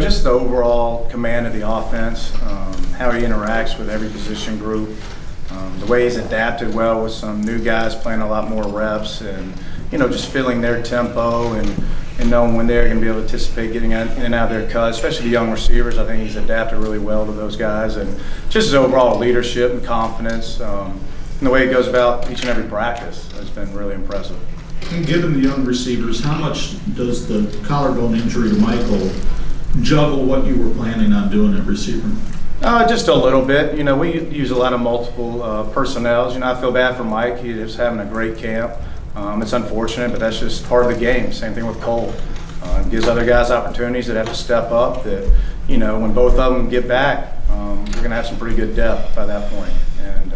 just the overall command of the offense, how he interacts with every position group, the way he's adapted well with some new guys playing a lot more reps, and just feeling their tempo and knowing when they're going to be able to anticipate getting in and out of their cuts, especially the young receivers. I think he's adapted really well to those guys, and just his overall leadership and confidence, and the way he goes about each and every practice has been really impressive. And given the young receivers, how much does the collarbone injury to Michael juggle what you were planning on doing at receiver? Just a little bit. We use a lot of multiple personnels. I feel bad for Mike. He was having a great camp. It's unfortunate, but that's just part of the game. Same thing with Cole. It gives other guys opportunities that have to step up. That when both of them get back, we're going to have some pretty good depth by that point. And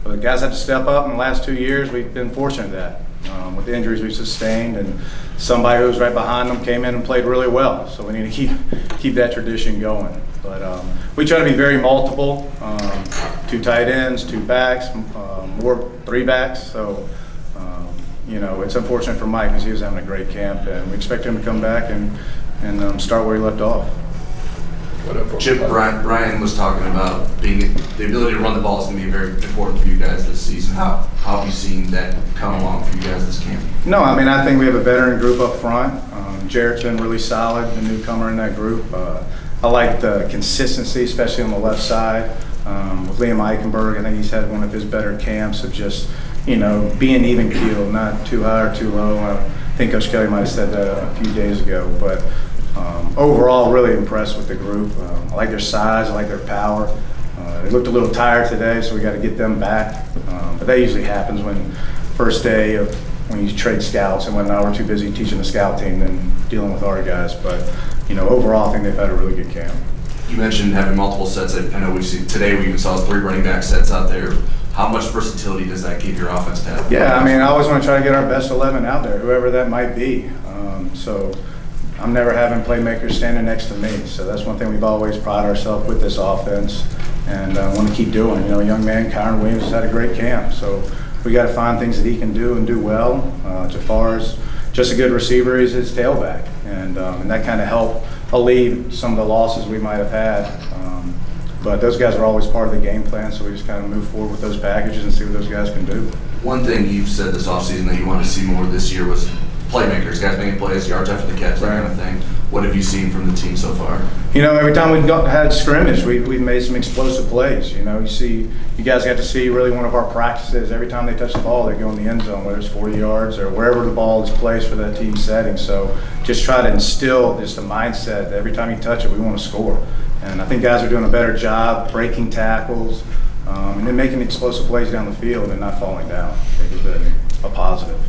but the guys have to step up. In the last 2 years, we've been fortunate at that. With the injuries we've sustained, and somebody who was right behind them came in and played really well. So we need to keep that tradition going. But we try to be very multiple. 2 tight ends, 2 backs, more 3 backs. So it's unfortunate for Mike because he was having a great camp, and we expect him to come back and start where he left off. Chip, Brian was talking about the ability to run the ball is going to be very important for you guys this season. How have you seen that come along for you guys this camp? No, I think we have a veteran group up front. Jarrett's been really solid, the newcomer in that group. I like the consistency, especially on the left side. With Liam Eichenberg, I think he's had one of his better camps of just, being even keeled, not too high or too low. I think Coach Kelly might have said that a few days ago. But overall, really impressed with the group. I like their size, I like their power. They looked a little tired today, so we got to get them back. But that usually happens when first day of when you trade scouts and whatnot. We're too busy teaching the scout team than dealing with our guys. But overall, I think they've had a really good camp. You mentioned having multiple sets. I know we've seen today. We even saw 3 running back sets out there. How much versatility does that give your offense to have? Yeah, I always want to try to get our best 11 out there, whoever that might be. So I'm never having playmakers standing next to me. So that's one thing we've always prided ourselves with this offense, and want to keep doing. Young man Kyron Williams has had a great camp. So we got to find things that he can do and do well. As far as just a good receiver is his tailback, and that kind of helped alleviate some of the losses we might have had. But those guys are always part of the game plan, so we just kind of move forward with those packages and see what those guys can do. One thing you've said this offseason that you wanted to see more this year was playmakers, guys making plays, yards after the catch, that kind of thing. What have you seen from the team so far? Every time we've had scrimmage, we've made some explosive plays. You guys got to see really one of our practices. Every time they touch the ball, they go in the end zone, whether it's 40 yards or wherever the ball is placed for that team setting. So just try to instill just a mindset that every time you touch it, we want to score. And I think guys are doing a better job breaking tackles, and then making explosive plays down the field and not falling down. I think it's been a positive.